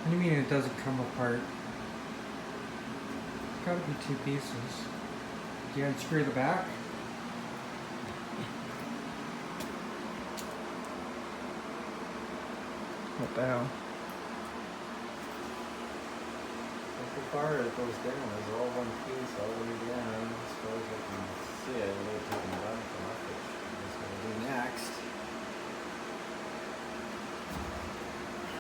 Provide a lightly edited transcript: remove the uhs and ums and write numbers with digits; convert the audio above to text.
What do you mean it doesn't come apart? It's gotta be two pieces. Do you unscrew the back? What the hell? Like the bar, it goes down. It's all one piece all the way down.